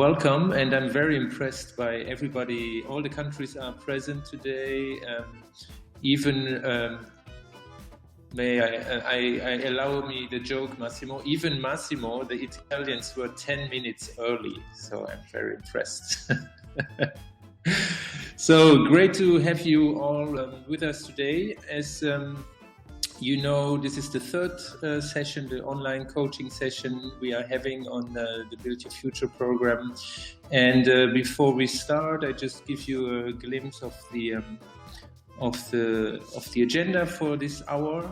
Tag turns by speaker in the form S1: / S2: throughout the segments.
S1: welcome, and I'm very impressed by everybody. All the countries are present today. May I allow me the joke, Massimo? Even Massimo, the Italians were 10 minutes early, so I'm very impressed. So great to have you all with us today. As you know, this is the third session, the online coaching session we are having on the Build Your Future program. And before we start, I just give you a glimpse of the agenda for this hour.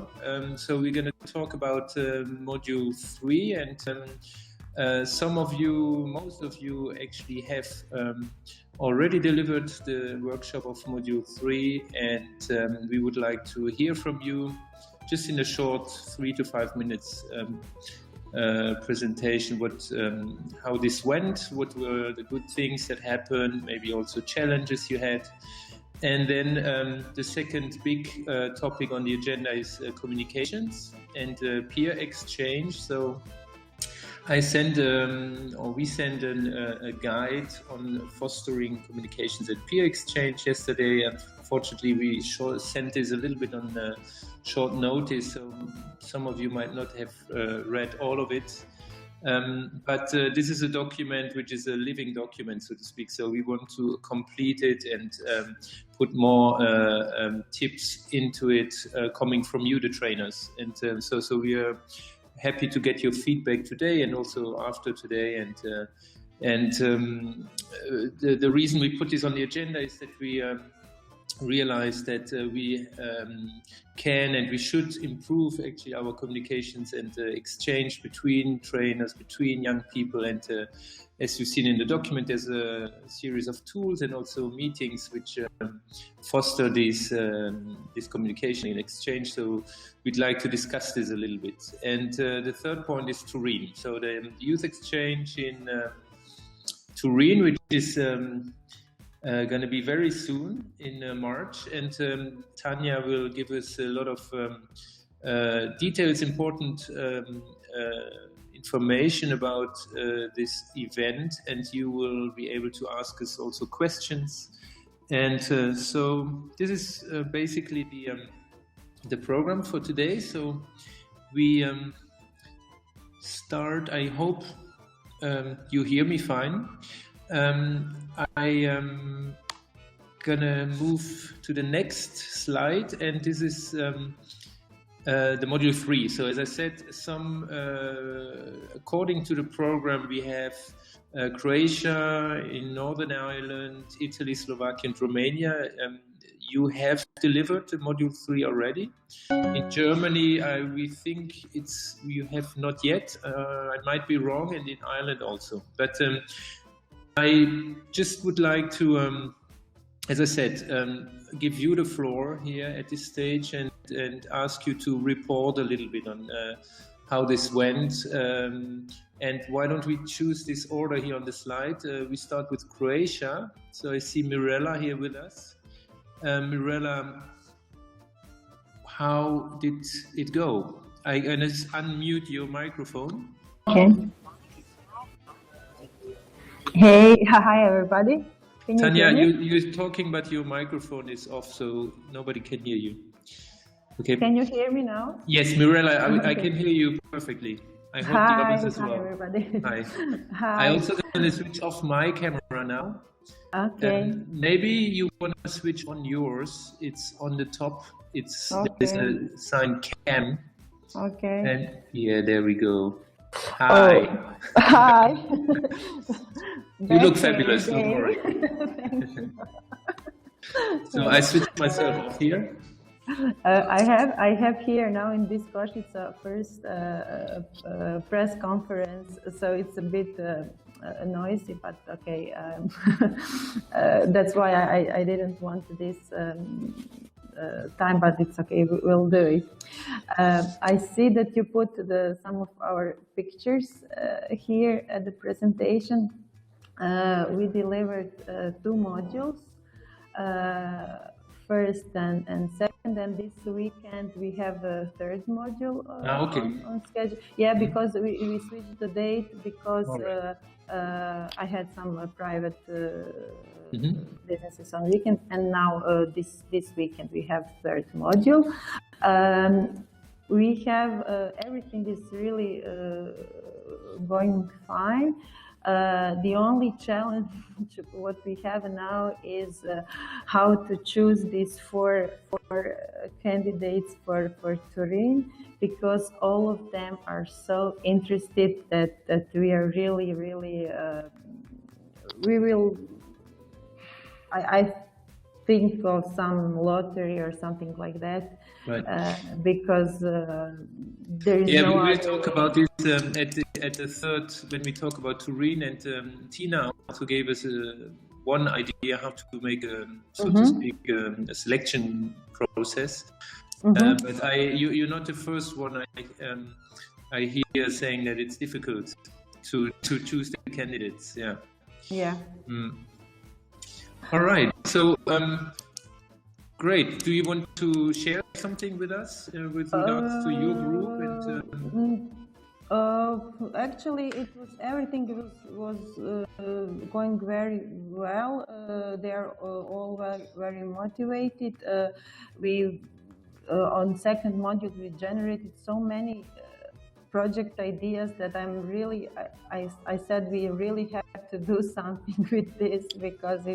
S1: So we're going to talk about module 3, and some of you, most of you actually have already delivered the workshop of module 3, and we would like to hear from you just in a short 3 to 5 minutes presentation, how this went, what were the good things that happened, maybe also challenges you had. And then the second big topic on the agenda is communications and peer exchange. So we send a guide on fostering communications and peer exchange yesterday. Unfortunately, we sent this a little bit on short notice, so some of you might not have read all of it. But this is a document which is a living document, so to speak. So we want to complete it and put more tips into it coming from you, the trainers. And so we are happy to get your feedback today and also after today. And the reason we put this on the agenda is that we realize that we can and we should improve actually our communications and exchange between trainers, between young people, and as you've seen in the document, there's a series of tools and also meetings which foster this communication and exchange. So we'd like to discuss this a little bit. And the third point is Turin. So the youth exchange in Turin, which is going to be very soon in March, and Tanya will give us a lot of details, important information about this event, and you will be able to ask us also questions. And so this is basically the program for today. So we start. I hope you hear me fine. I am gonna move to the next slide, and this is the module 3. So as I said, according to the program, we have Croatia, in Northern Ireland, Italy, Slovakia, and Romania. You have delivered the module 3 already. In Germany, we think you have not yet. I might be wrong, and in Ireland also. But I just would like to, as I said, give you the floor here at this stage and ask you to report a little bit on how this went. And why don't we choose this order here on the slide? We start with Croatia. So I see Mirella here with us. Mirella, how did it go? I'm going to unmute your microphone.
S2: Okay. Hey, hi everybody. Can you
S1: Tanya,
S2: hear me?
S1: you're talking, but your microphone is off, so nobody can hear you. Okay.
S2: Can you hear me now?
S1: Yes, Mirella, I can hear you perfectly. I hope the others as well.
S2: Hi everybody.
S1: Hi.
S2: Hi.
S1: I also going to switch off my camera now.
S2: Okay.
S1: Maybe you want to switch on yours. It's on the top. There's a sign cam.
S2: Okay.
S1: And yeah, there we go. Hi.
S2: Oh. Hi.
S1: You look fabulous, don't worry. So I switched myself off here.
S2: I have here now in this course, it's a first press conference, so it's a bit noisy, but okay. That's why I didn't want this time, but it's okay, we'll do it. I see that you put some of our pictures here at the presentation. We delivered 2 modules, first and second, and this weekend we have a 3rd module on schedule. Yeah, because we switched the date because I had some private businesses on weekend, and now this weekend we have third module. We have everything is really going fine. The only challenge what we have now is how to choose these four candidates for Turin, because all of them are so interested that we are really we will I think of some lottery or something like that,
S1: Right.
S2: Because there is
S1: Yeah,
S2: no
S1: we will
S2: other...
S1: talk about this at the third, when we talk about Turin, and Tina also gave us one idea how to make a, so to speak, a selection process. But you're not the first one I hear saying that it's difficult to choose the candidates. Yeah.
S2: Yeah.
S1: All right. So great. Do you want to share something with us with regards to your group?
S2: Actually, everything was going very well. They are all very motivated. We on second module we generated so many project ideas that I'm really, I said we really have to do something with this, because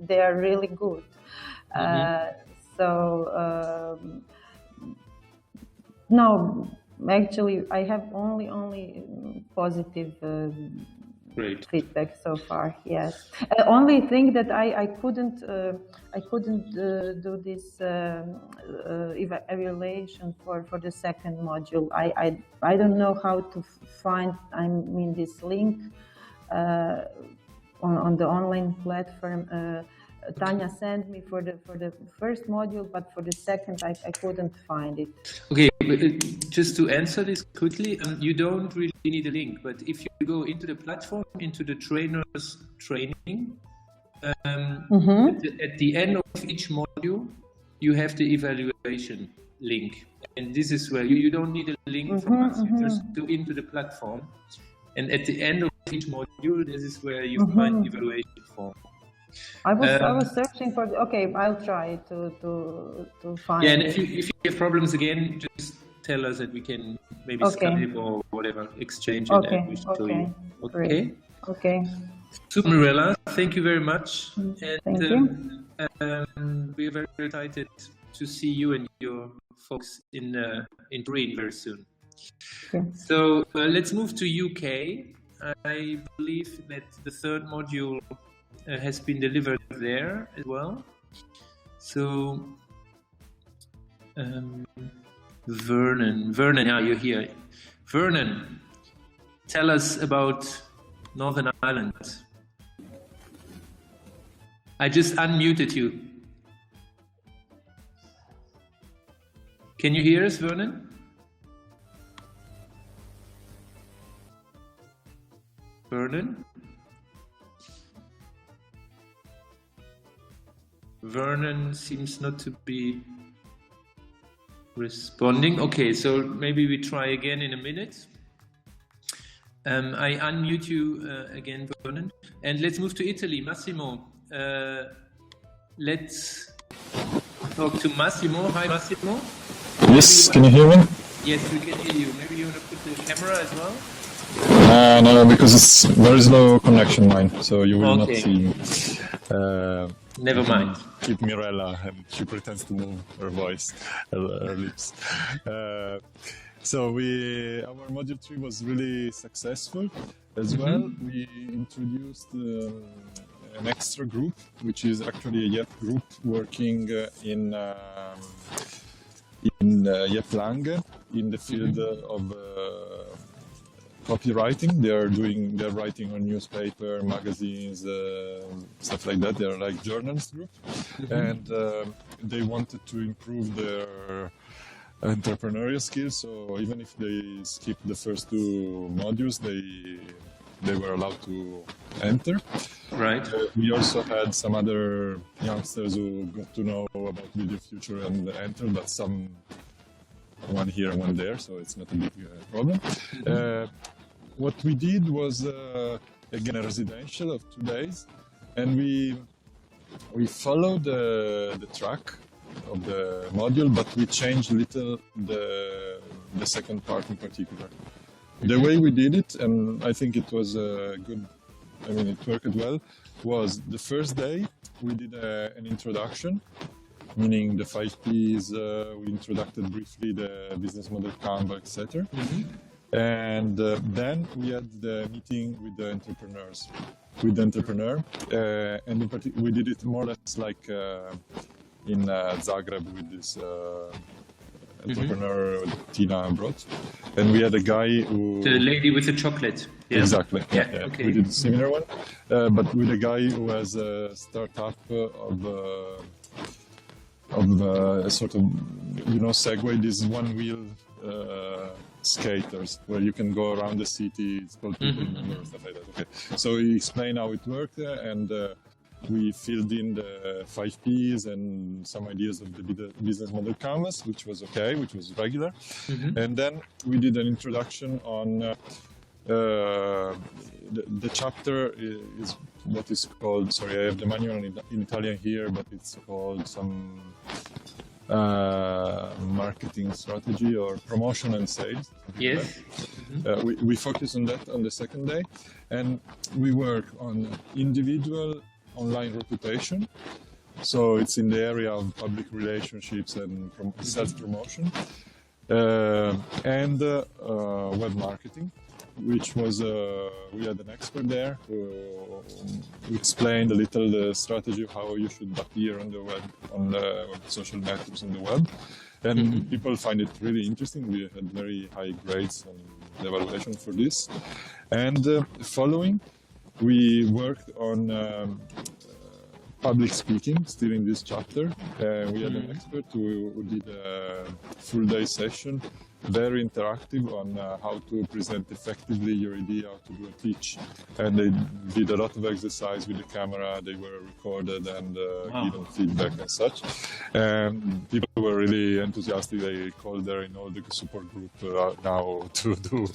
S2: they are really good. No, actually I have only positive
S1: Great.
S2: feedback so far. Yes. Only thing that I couldn't do this evaluation for the second module. I don't know how to find this link on the online platform. Tanya sent me for the first module, but for the second I couldn't find it.
S1: Okay, but just to answer this quickly, you don't really need a link, but if you go into the platform, into the trainer's training, at the end of each module, you have the evaluation link. And this is where you don't need a link from us, you just go into the platform. And at the end of each module, this is where you find the evaluation form. I
S2: was searching for. Okay, I'll try to find.
S1: Yeah, and if you have problems again, just tell us that we can maybe Skype or whatever, exchange it, and we show you. Okay.
S2: Okay.
S1: Super, Mirella. Thank you very much.
S2: Thank you.
S1: We are very excited to see you and your folks in Turin very soon. Okay. So let's move to UK. I believe that the third module has been delivered there as well. So Vernon, yeah, you're here. Vernon, tell us about Northern Ireland. I just unmuted you. Can you hear us, Vernon? Vernon? Vernon seems not to be responding. Okay, so maybe we try again in a minute. I unmute you again, Vernon. And let's move to Italy. Massimo, let's talk to Massimo. Hi, Massimo.
S3: Yes, can you hear me?
S1: Yes, we can hear you. Maybe you want to put the camera as well?
S3: No, because it's very slow connection mine, so you will not see me.
S1: Never mind.
S3: Keep Mirella, and she pretends to move her voice, her lips. So our module 3 was really successful as well. We introduced an extra group, which is actually a YEP group working in YEP Lange in the field of copywriting. They're writing on newspaper, magazines, stuff like that. They're like journalist group, and they wanted to improve their entrepreneurial skills. So even if they skipped the first 2 modules, they were allowed to enter.
S1: Right.
S3: We also had some other youngsters who got to know about Video Future and entered, but one here, one there, so it's not a big problem. What we did was again a residential of 2 days, and we followed the track of the module, but we changed little the second part in particular. The way we did it, and I think it was good, I mean, it worked well, was the first day we did an introduction, meaning the 5 Ps, we introduced briefly the business model, Canva, etc. And then we had the meeting with the entrepreneurs, with the entrepreneur, and in particular we did it more or less like in Zagreb with this entrepreneur Tina brought, and we had a guy who...
S1: The lady with the chocolate. Yeah.
S3: Exactly.
S1: Yeah. Okay.
S3: We did a similar one, but with a guy who has a startup of a sort of, Segway, this one-wheel skaters where you can go around the city. It's called People or stuff like that. Okay. So he explained how it worked, and we filled in the 5 Ps and some ideas of the business model canvas, which was okay, which was regular. And then we did an introduction on the chapter is what is called, sorry, I have the manual in Italian here, but it's called some marketing strategy or promotion and sales.
S1: Yes.
S3: We focus on that on the second day, and we work on individual online reputation. So it's in the area of public relationships and self-promotion, and web marketing, which was, we had an expert there who explained a little the strategy of how you should appear on the web, on the social networks on the web. And people find it really interesting. We had very high grades on the evaluation for this. And following, we worked on public speaking, still in this chapter. We had an expert who did a full day session, very interactive, on how to present effectively your idea, how to do a pitch. And they did a lot of exercise with the camera, they were recorded and given feedback and such. And people were really enthusiastic. They called their the support group now to do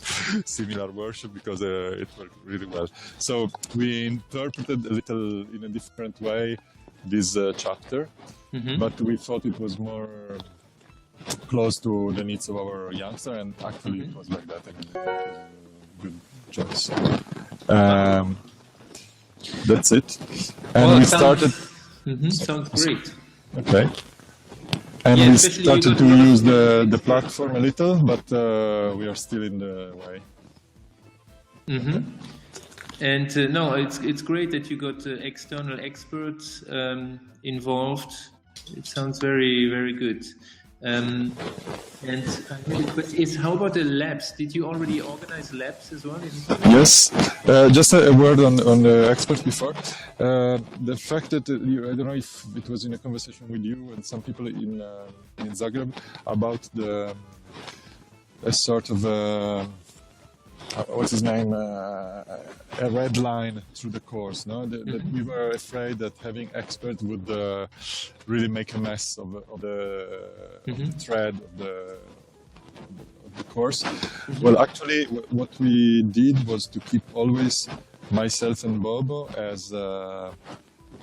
S3: similar workshop because it worked really well. So we interpreted a little in a different way this chapter, but we thought it was more close to the needs of our youngster, and actually it was like that. I mean, it was a good choice. That's it. And we started...
S1: Sounds great.
S3: Okay. And we started to use the platform a little, but we are still in the way.
S1: And no, it's great that you got external experts involved. It sounds very, very good. And I have a question: is how about the labs? Did you already organize labs as well?
S3: Yes. Just a word on the experts before. The fact that I don't know if it was in a conversation with you and some people in Zagreb about a sort of what's his name? A red line through the course. No, that we were afraid that having experts would really make a mess of the thread of the course. Well, actually, what we did was to keep always myself and Bobo as a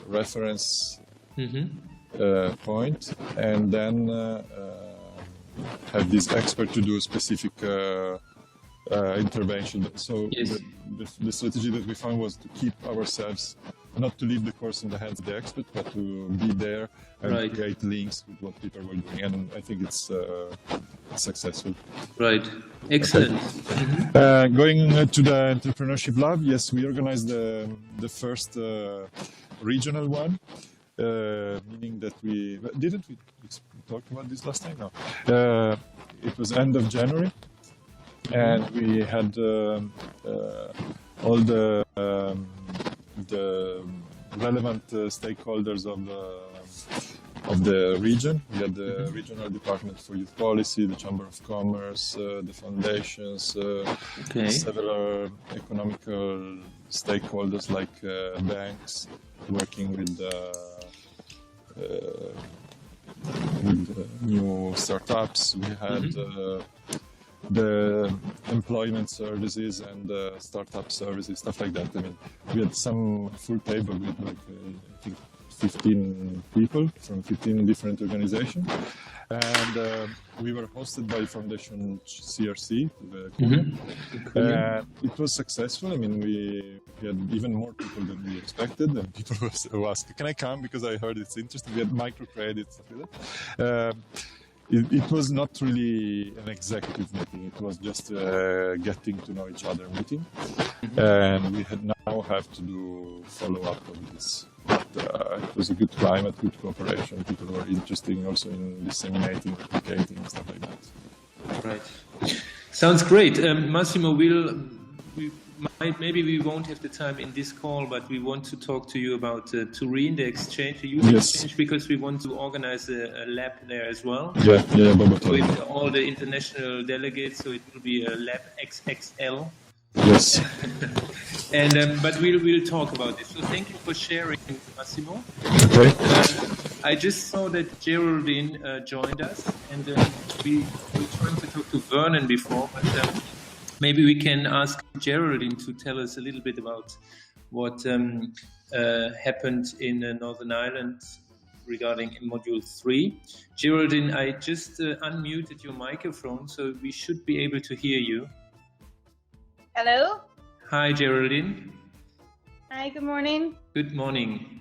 S3: reference point, and then have this expert to do a specific intervention. So the strategy that we found was to keep ourselves, not to leave the course in the hands of the expert, but to be there and create links with what people were doing. And I think it's successful. Right.
S1: Excellent.
S3: Okay. Going to the entrepreneurship lab, yes, we organized the first regional one, meaning that we talk about this last time? No. It was end of January. And we had all the relevant stakeholders of the region. We had the regional department for youth policy, the Chamber of Commerce, the foundations, several economical stakeholders like banks working with new startups. We had the employment services and startup services, stuff like that. I mean, we had some full table with like I think 15 people from 15 different organizations, and we were hosted by Foundation CRC. It was successful. I mean, we had even more people than we expected, and people who asked, "Can I come? Because I heard it's interesting." We had microcredits, stuff like that. It was not really an executive meeting. It was just getting to know each other meeting, and we now have to do follow-up on this. But it was a good climate, good cooperation. People were interested also in disseminating, replicating, stuff like that.
S1: Right. Sounds great. Massimo, maybe we won't have the time in this call, but we want to talk to you about Turin, the exchange, the youth exchange, because we want to organize a lab there as well.
S3: Yeah,
S1: with all the international delegates, so it will be a lab XXL.
S3: Yes.
S1: And but we'll talk about this. So thank you for sharing, Massimo.
S3: Okay.
S1: I just saw that Geraldine joined us, and we were trying to talk to Vernon before, but maybe we can ask Geraldine to tell us a little bit about what happened in Northern Ireland regarding Module 3. Geraldine, I just unmuted your microphone, so we should be able to hear you.
S4: Hello.
S1: Hi, Geraldine.
S4: Hi, good morning.
S1: Good morning.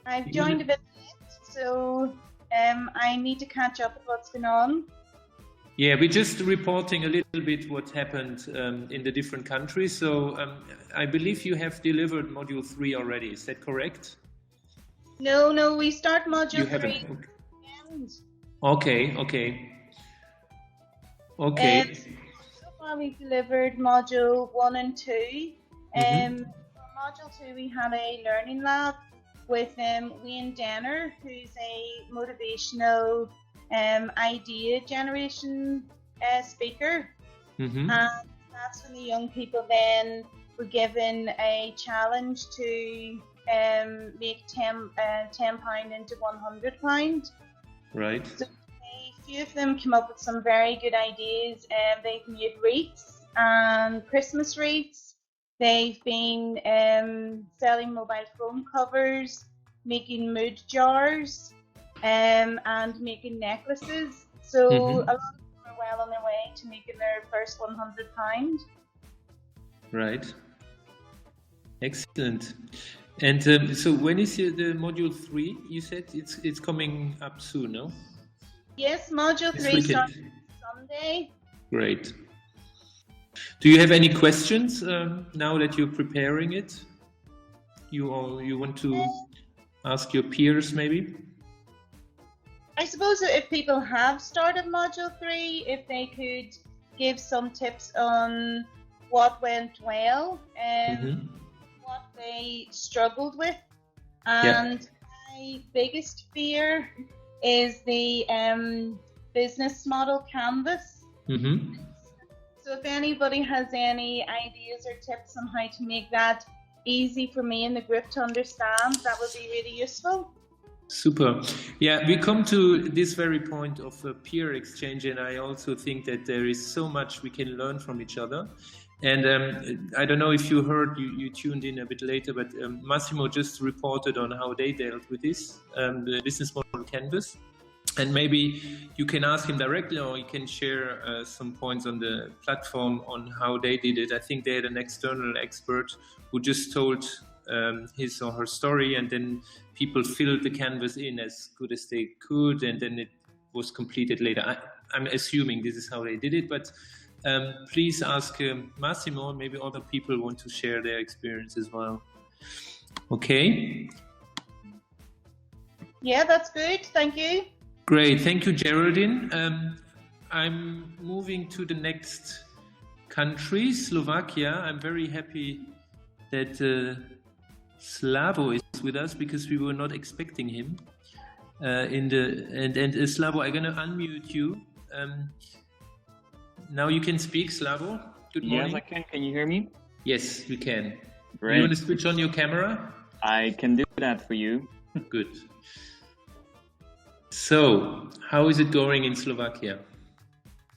S4: I've joined a bit late, so I need to catch up with what's going on.
S1: Yeah, we're just reporting a little bit what happened in the different countries. So I believe you have delivered Module 3 already. Is that correct?
S4: No, we start Module 3.
S1: You haven't. Okay.
S4: So far we've delivered Module 1 and 2. For Module 2 we had a learning lab with Wayne Denner, who's a motivational idea generation speaker, and that's when the young people then were given a challenge to make £10 into £100.
S1: Right.
S4: So a few of them came up with some very good ideas. They've made wreaths and Christmas wreaths. They've been selling mobile phone covers, making mood jars, and making necklaces. So a lot of them are well on their way to making their first £100.
S1: Right. Excellent. And so when is the Module 3? You said it's coming up soon, no?
S4: Yes, Module 3 starts Sunday.
S1: Great. Do you have any questions now that you're preparing it? You want to ask your peers maybe?
S4: I suppose if people have started Module 3, if they could give some tips on what went well and what they struggled with. And my biggest fear is the business model canvas. So if anybody has any ideas or tips on how to make that easy for me and the group to understand, that would be really useful.
S1: Super. Yeah, we come to this very point of peer exchange, and I also think that there is so much we can learn from each other. And I don't know if you heard, you tuned in a bit later, but Massimo just reported on how they dealt with this, the business model canvas. And maybe you can ask him directly, or you can share some points on the platform on how they did it. I think they had an external expert who just told his or her story, and then people filled the canvas in as good as they could, and then it was completed later. I'm assuming this is how they did it, but please ask Massimo, and maybe other people want to share their experience as well. Okay?
S4: Yeah, that's good. Thank you.
S1: Great. Thank you, Geraldine. I'm moving to the next country, Slovakia. I'm very happy that Slavo is with us because we were not expecting him. And Slavo, I'm going to unmute you. Now you can speak, Slavo. Good morning.
S5: Yes, I can. Can you hear me?
S1: Yes, we can.
S5: Great.
S1: You want to switch on your camera?
S5: I can do that for you.
S1: Good. So, how is it going in Slovakia?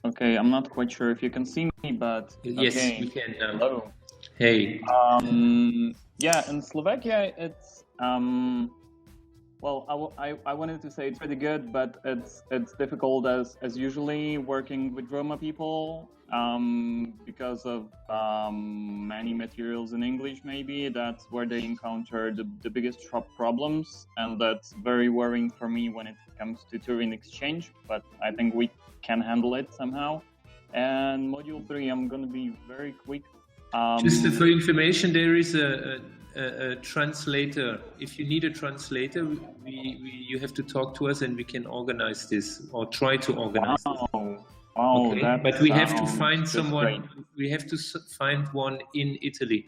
S5: Okay, I'm not quite sure if you can see me, but
S1: Yes,
S5: okay.
S1: we can now.
S5: Hello.
S1: Hey.
S5: Yeah, in Slovakia, it's well, I wanted to say it's pretty good, but it's difficult as usually working with Roma people because of many materials in English. Maybe that's where they encounter the biggest problems, and that's very worrying for me when it comes to Turing exchange. But I think we can handle it somehow. And module 3, I'm gonna be very quick.
S1: Just for information, there is a translator. If you need a translator, you have to talk to us and we can organize this or try to organize this.
S5: Wow,
S1: okay.
S5: That
S1: but we have to find
S5: sounds
S1: someone.
S5: great.
S1: We have to find one in Italy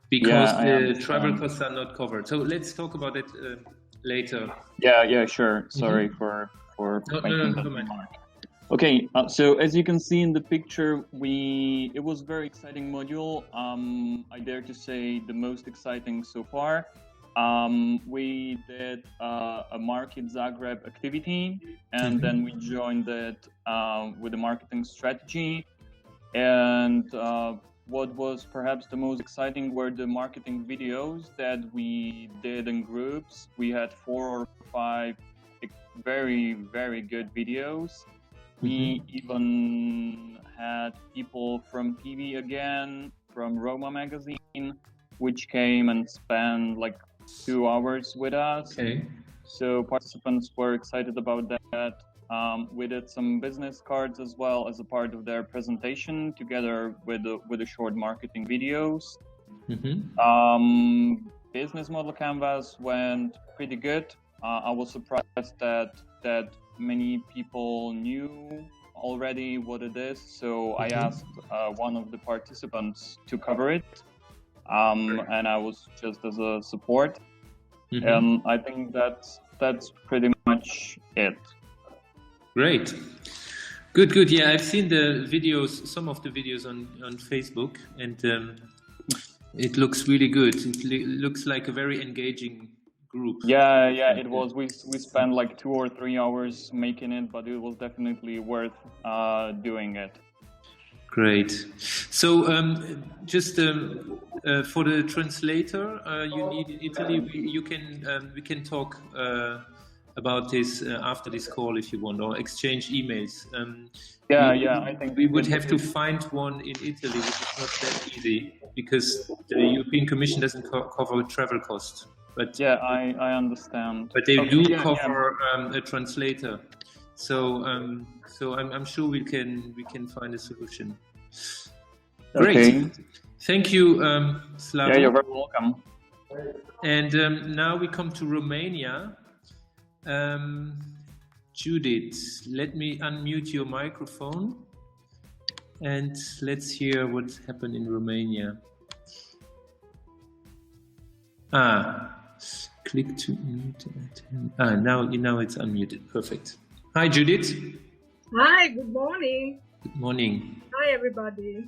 S1: because the travel costs are not covered. So let's talk about it later.
S5: Yeah, sure. Sorry for making that remark. Okay, so as you can see in the picture, it was a very exciting module. I dare to say the most exciting so far. We did a Market Zagreb activity, and then we joined it with a marketing strategy. And what was perhaps the most exciting were the marketing videos that we did in groups. We had 4 or 5 very, very good videos. We even had people from TV again, from Roma magazine, which came and spent like 2 hours with us.
S1: Okay.
S5: So participants were excited about that. We did some business cards as well as a part of their presentation, together with the short marketing videos. Business model canvas went pretty good. I was surprised that many people knew already what it is, so I asked one of the participants to cover it, and I was just as a support. And I think that's pretty much it.
S1: Great. Good. Yeah, I've seen the videos, some of the videos on Facebook, and it looks really good. It looks like a very engaging group.
S5: Yeah, it was. We spent like 2 or 3 hours making it, but it was definitely worth doing it.
S1: Great. So just for the translator you need in Italy, we can talk about this after this call if you want, or exchange emails.
S5: I think
S1: we would have to find one in Italy, which is not that easy because the European Commission doesn't cover travel costs. But
S5: yeah, I understand.
S1: But they do cover a translator, so I'm sure we can find a solution. Great,
S5: okay.
S1: Thank you, Slavo.
S5: Yeah, you're very welcome.
S1: And now we come to Romania. Judith, let me unmute your microphone and let's hear what happened in Romania. Click to mute. Now it's unmuted. Perfect. Hi, Judith.
S6: Hi, good morning.
S1: Good morning.
S6: Hi, everybody.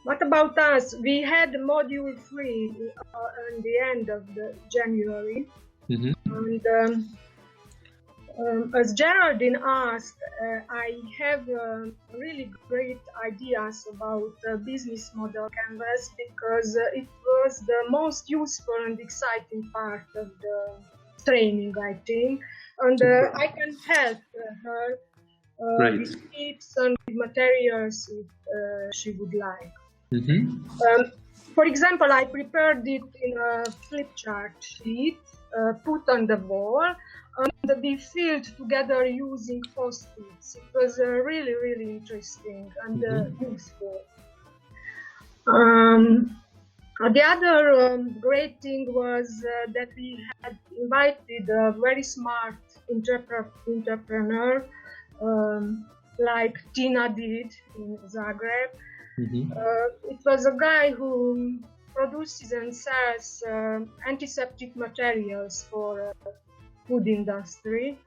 S6: What about us? We had module 3 at the end of January. And as Geraldine asked, I have really great ideas about business model canvas because it was the most useful and exciting part of the training, I think. And I can help her with tips and materials if she would like. For example, I prepared it in a flip chart sheet, put on the wall, and be filled together using post-its. It was really, really interesting and useful. The other great thing was that we had invited a very smart entrepreneur like Tina did in Zagreb. It was a guy who produces and sells antiseptic materials for food industry,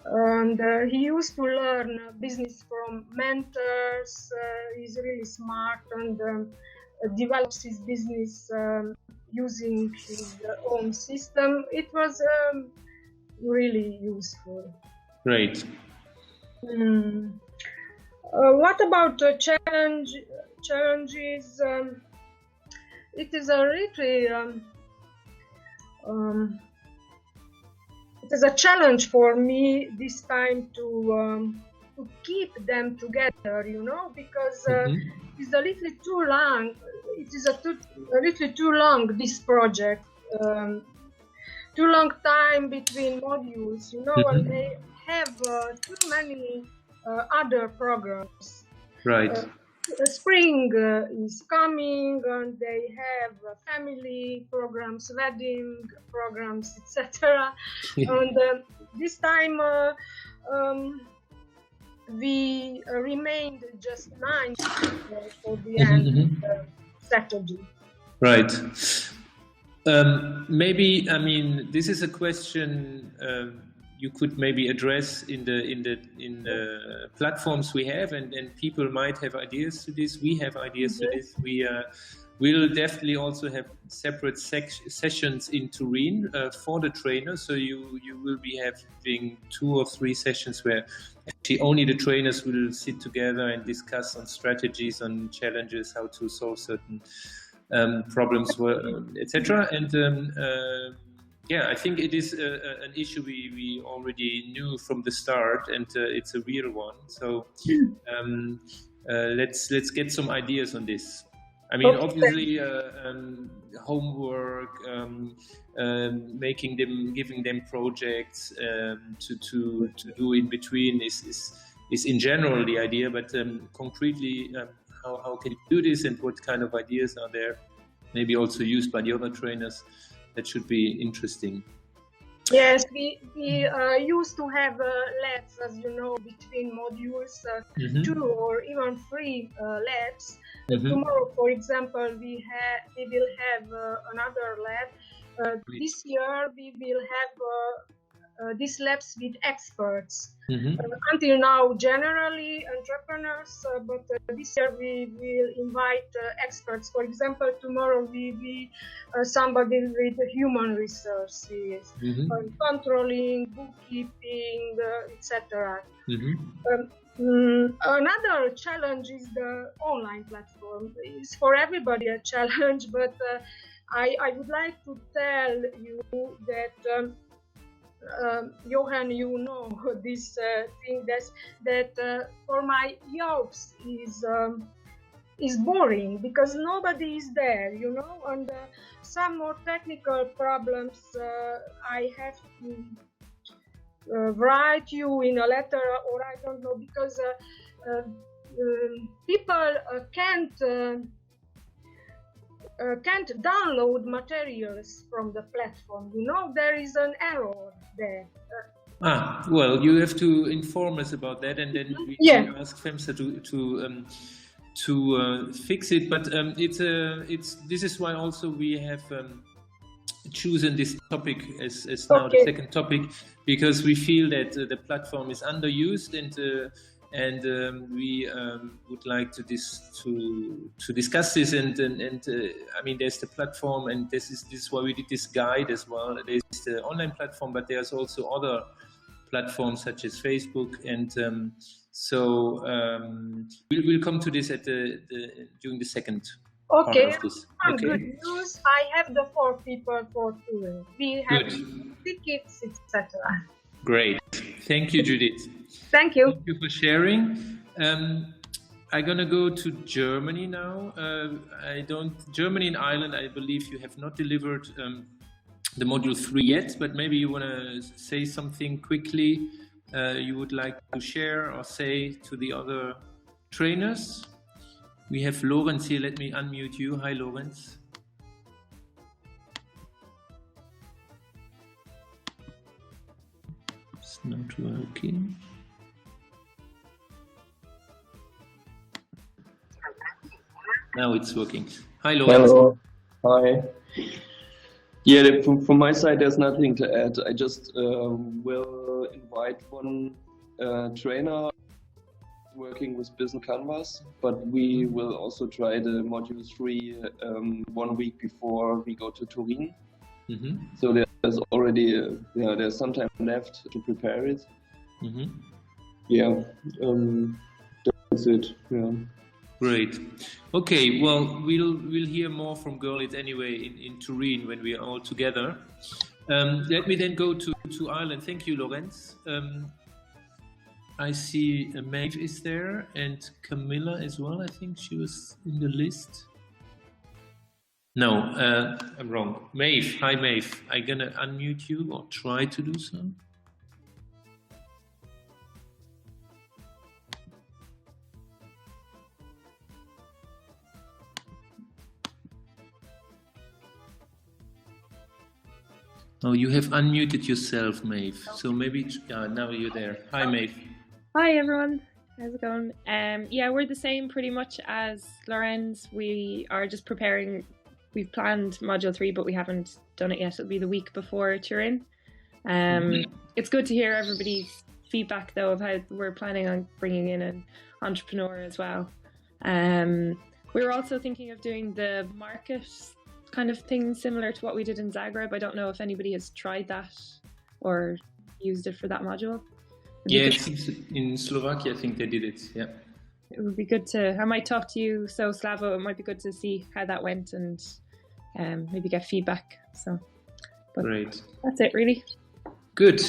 S6: and he used to learn business from mentors. He's really smart and develops his business using his own system. It was really useful.
S1: Great.
S6: What about challenges? It is a really it is a challenge for me this time to keep them together, you know, because it's a little too long. It is a little too long, this project. Too long time between modules, you know, and they have too many other programs.
S1: Right.
S6: Spring is coming, and they have family programs, wedding programs, etc. And this time we remained just 9 for the end of the strategy.
S1: Right. Maybe, I mean, this is a question you could maybe address in the platforms we have, and people might have ideas to this. We have ideas to this. We will definitely also have separate sessions in Turin for the trainers. So you will be having 2 or 3 sessions where actually only the trainers will sit together and discuss on strategies, on challenges, how to solve certain problems, etc. And yeah, I think it is an issue we already knew from the start, and it's a real one. So let's get some ideas on this. I mean, obviously, homework, giving them projects to do in between is in general the idea, but concretely, how can you do this, and what kind of ideas are there? Maybe also used by the other trainers. That should be interesting.
S6: Yes, we used to have labs, as you know, between modules, 2 or even 3 labs. Tomorrow, for example, we will have another lab. This year, we will have these labs with experts. Until now, generally entrepreneurs, but this year we will invite experts. For example, tomorrow we will somebody with human resources, controlling, bookkeeping, etc. Another challenge is the online platform. It's for everybody a challenge, but I would like to tell you that Johan, you know this thing that for my youth is boring because nobody is there, you know, and some more technical problems I have to write you in a letter, or I don't know, because people can't download materials from the platform. You know, there is an error there.
S1: Well, you have to inform us about that, and then we can ask FEMSA to fix it. But this is why also we have chosen this topic as now the second topic, because we feel that the platform is underused, and we would like to discuss this, and I mean, there's the platform, and this is why we did this guide as well. There's the online platform, but there's also other platforms such as Facebook, and so we'll come to this during the second part of this. Okay.
S6: Good news. I have the 4 people for touring. We have tickets, etc.
S1: Great. Thank you, Judith.
S6: Thank you.
S1: Thank you for sharing. I'm gonna go to Germany now. Germany and Ireland, I believe you have not delivered the module 3 yet, but maybe you want to say something quickly you would like to share or say to the other trainers. We have Lorenz here. Let me unmute you. Hi, Lorenz. It's not working. Now it's working. Hi, Lorenz.
S7: Hello. Hi. Yeah, from my side, there's nothing to add. I just will invite one trainer working with Business Canvas, but we will also try the module 3 1 week before we go to Turin. So there's already there's some time left to prepare it. Yeah, that's it. Yeah.
S1: Great. Okay. Well, we'll hear more from Görlitz anyway in Turin when we are all together. Let me then go to Ireland. Thank you, Lorenz. I see Maeve is there and Camilla as well. I think she was in the list. No, I'm wrong. Maeve, hi Maeve. I'm gonna unmute you or try to do so. Oh, you have unmuted yourself, Maeve. So maybe now you're there. Hi, Maeve.
S8: Hi everyone, how's it going? Yeah, we're the same pretty much as Lorenz. We are just preparing. We've planned Module 3, but we haven't done it yet. It'll be the week before Turin. It's good to hear everybody's feedback though of how we're planning on bringing in an entrepreneur as well. We're also thinking of doing the market kind of thing similar to what we did in Zagreb. I don't know if anybody has tried that or used it for that module.
S1: Yes, in Slovakia, I think they did it. Yeah.
S8: It would be good to. I might talk to you, so Slavo. It might be good to see how that went and maybe get feedback. So,
S1: great.
S8: That's it, really.
S1: Good.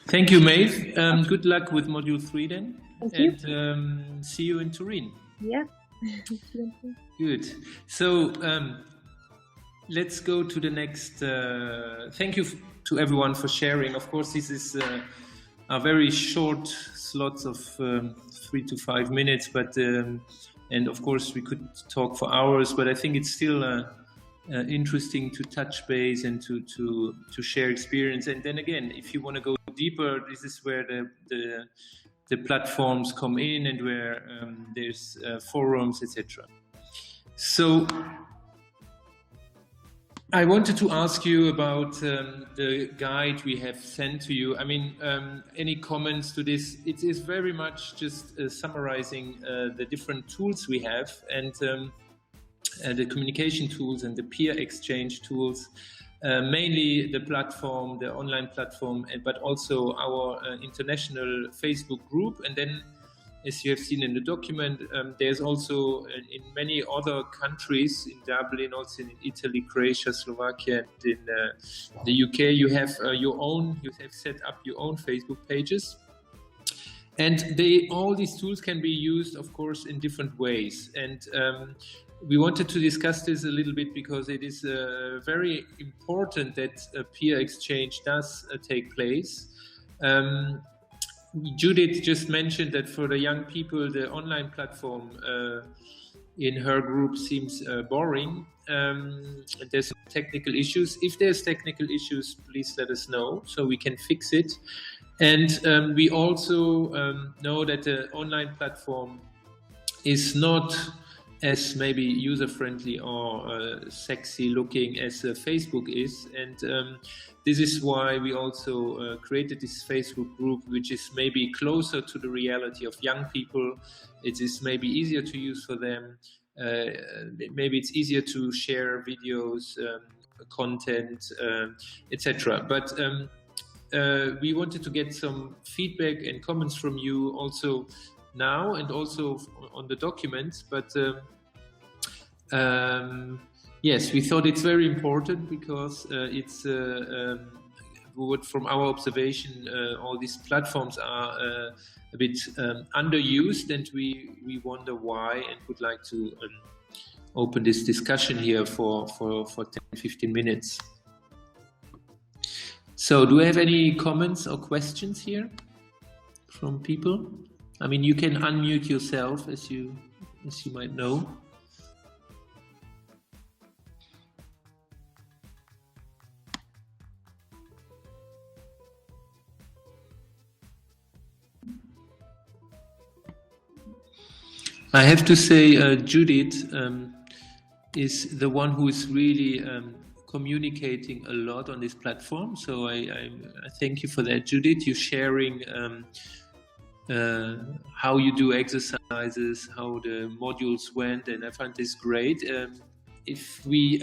S1: Thank you, Maeve. Good luck with Module 3 then.
S8: Thank you.
S1: And see you in Turin.
S8: Yeah.
S1: Good. So let's go to the next. Thank you to everyone for sharing. Of course, this is. Are very short slots of 3 to 5 minutes, but and of course we could talk for hours. But I think it's still interesting to touch base and to share experience. And then again, if you want to go deeper, this is where the platforms come in and where there's forums, etc. So I wanted to ask you about the guide we have sent to you. I mean, any comments to this? It is very much just summarizing the different tools we have and the communication tools and the peer exchange tools, mainly the platform, the online platform, but also our international Facebook group. And then, as you have seen in the document, there's also in many other countries, in Dublin, also in Italy, Croatia, Slovakia, and in the UK, you have you have set up your own Facebook pages. And all these tools can be used, of course, in different ways. And we wanted to discuss this a little bit because it is very important that a peer exchange does take place. Judith just mentioned that for the young people, the online platform in her group seems boring. There's technical issues. If there's technical issues, please let us know so we can fix it. And we also know that the online platform is not as maybe user-friendly or sexy looking as Facebook is. And this is why we also created this Facebook group, which is maybe closer to the reality of young people. It is maybe easier to use for them. Maybe it's easier to share videos, content, etc. But we wanted to get some feedback and comments from you also now and also on the documents. But yes, we thought it's very important because it's from our observation, all these platforms are a bit underused, and we wonder why, and would like to open this discussion here for 10-15 minutes. So, do we have any comments or questions here from people? I mean, you can unmute yourself as you might know. I have to say, Judith is the one who is really communicating a lot on this platform. So I thank you for that, Judith. You're sharing how you do exercises, how the modules went, and I find this great. If we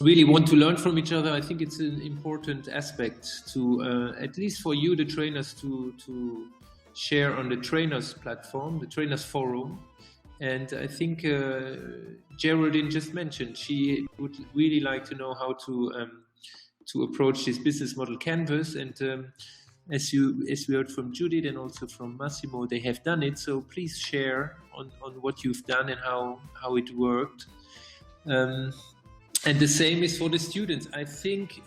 S1: really want to learn from each other. I think it's an important aspect to, at least for you, the trainers, to share on the trainers platform, the trainers forum. And I think Geraldine just mentioned she would really like to know how to approach this business model canvas. And as we heard from Judith and also from Massimo, they have done it. So please share on what you've done and how it worked. And the same is for the students. I think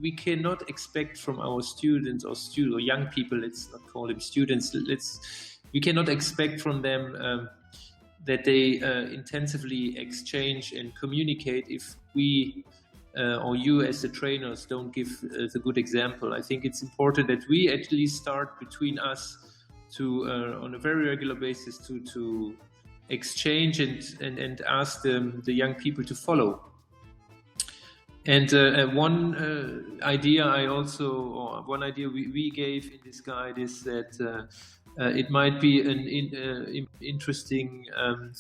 S1: we cannot expect from our students or young people, let's not call them students, we cannot expect from them that they intensively exchange and communicate if we or you as the trainers don't give the good example. I think it's important that we at least start between us to on a very regular basis to exchange and ask the young people to follow. And one idea we gave in this guide is that it might be an interesting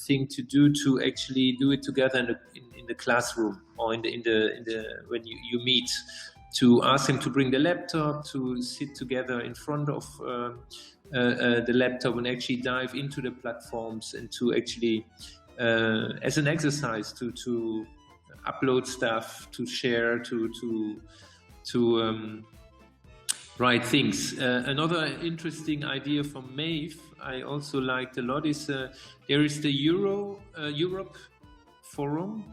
S1: thing to do, to actually do it together in the classroom or in the when you meet, to ask them to bring the laptop, to sit together in front of the laptop and actually dive into the platforms, and to actually as an exercise to upload stuff, to share, to write things. Another interesting idea from Maeve I also liked a lot is there is the Europe forum,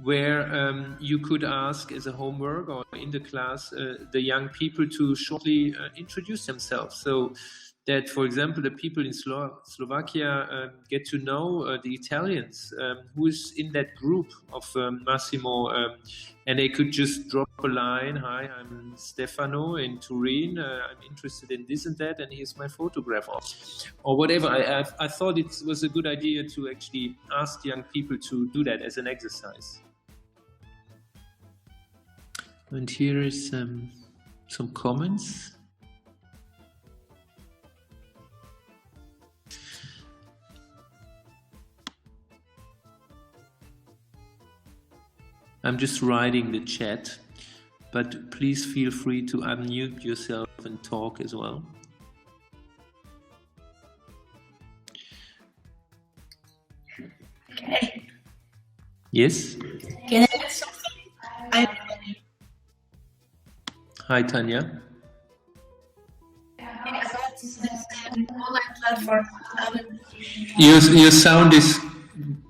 S1: where you could ask as a homework or in the class the young people to shortly introduce themselves, so that, for example, the people in Slovakia get to know the Italians who is in that group of Massimo, and they could just drop a line: "Hi, I'm Stefano in Turin. I'm interested in this and that, and here's my photograph," or whatever. I thought it was a good idea to actually ask young people to do that as an exercise. And here is some comments. I'm just writing the chat, but please feel free to unmute yourself and talk as well.
S9: Okay.
S1: Yes?
S9: Can I add something?
S1: Hi, Tanya.
S9: Online platform.
S1: Your sound is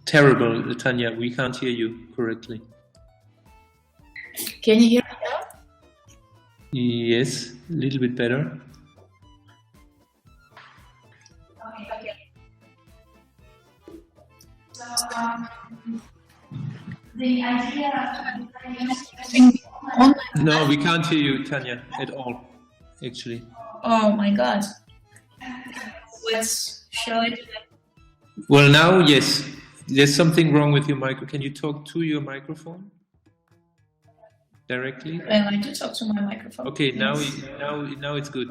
S1: terrible, Tanya. We can't hear you correctly.
S9: Can you hear me now?
S1: Yes, a little bit better.
S9: Okay. So, the idea of online.
S1: No, we can't hear you, Tanya, at all, actually.
S9: Oh my God. Shall I do that?
S1: Well, now, yes. There's something wrong with your micro. Can you talk to your microphone directly?
S9: Well, I do talk to my microphone.
S1: Okay,
S9: yes.
S1: now it's good.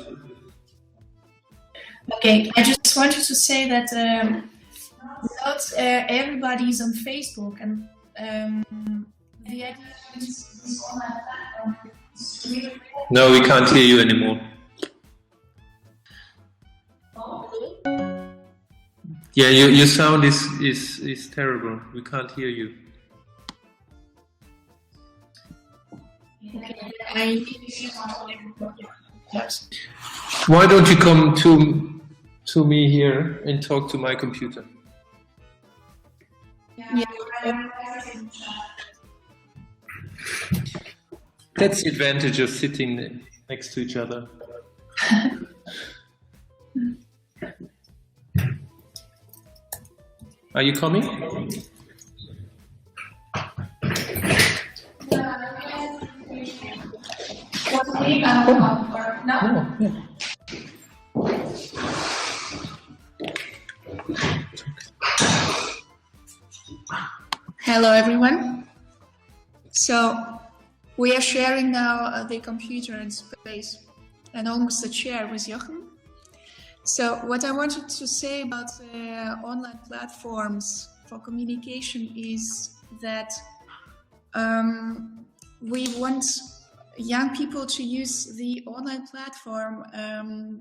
S9: Okay, I just wanted to say that not everybody is on Facebook, and the idea is online platform.
S1: No, we can't hear you anymore. Yeah, your sound is terrible. We can't hear you. Why don't you come to me here and talk to my computer?
S9: Yeah.
S1: That's the advantage of sitting next to each other. Are you coming? No.
S9: Hello everyone. So we are sharing now the computer and space and almost a chair with Jochen. So what I wanted to say about online platforms for communication is that we want young people to use the online platform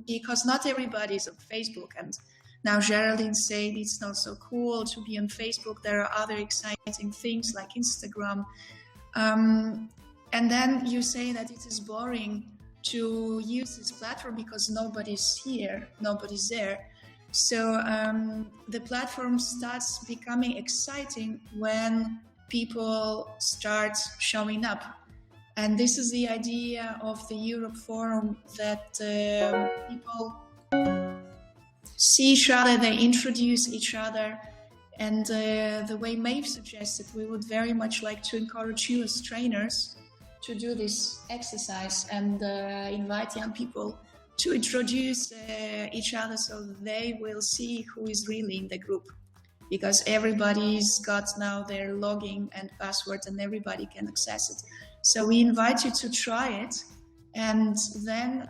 S9: because not everybody is on Facebook. And now Geraldine said it's not so cool to be on Facebook. There are other exciting things like Instagram. And then you say that it is boring to use this platform because nobody's here, nobody's there. So the platform starts becoming exciting when people start showing up. And this is the idea of the Europe Forum, that people see each other, they introduce each other. And the way Maeve suggested, we would very much like to encourage you as trainers to do this exercise and invite young people to introduce each other so they will see who is really in the group. Because everybody's got now their login and password and everybody can access it. So we invite you to try it and then,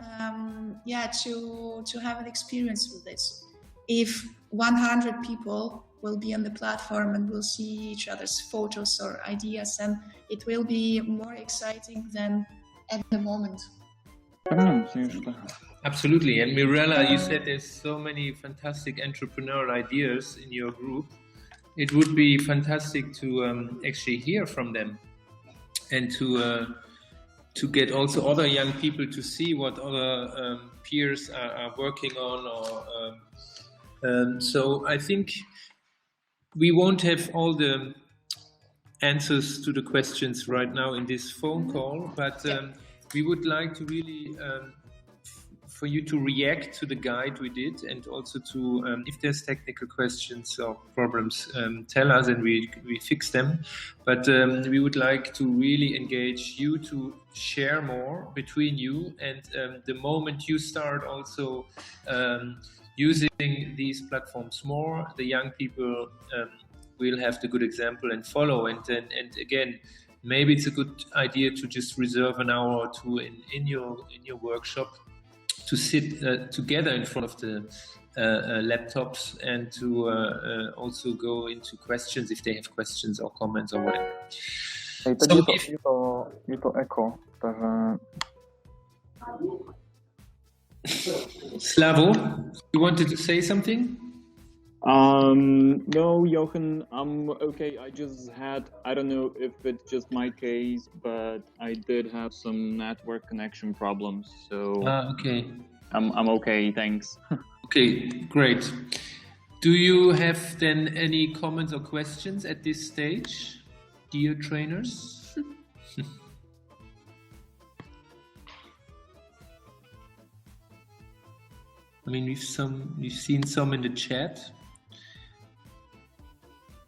S9: to have an experience with this. If 100 people will be on the platform and will see each other's photos or ideas, and it will be more exciting than at the moment.
S1: Absolutely. And Mirella, you said there's so many fantastic entrepreneurial ideas in your group. It would be fantastic to actually hear from them and to get also other young people to see what other peers are working on. So I think we won't have all the answers to the questions right now in this phone call, but we would like to really for you to react to the guide we did, and also to if there's technical questions or problems, tell us and we fix them. But we would like to really engage you to share more between you, and the moment you start also using these platforms more, the young people will have the good example and follow. And again, maybe it's a good idea to just reserve an hour or two in your workshop to sit together in front of the laptops and to also go into questions if they have questions or comments or whatever.
S5: Hey, so je to echo, takže...
S1: Slavo, you wanted to say something?
S5: No, Jochen, I'm okay. I don't know if it's just my case, but I did have some network connection problems, so
S1: okay.
S5: I'm okay, thanks.
S1: Okay, great. Do you have then any comments or questions at this stage, dear trainers? I mean, we've seen some in the chat.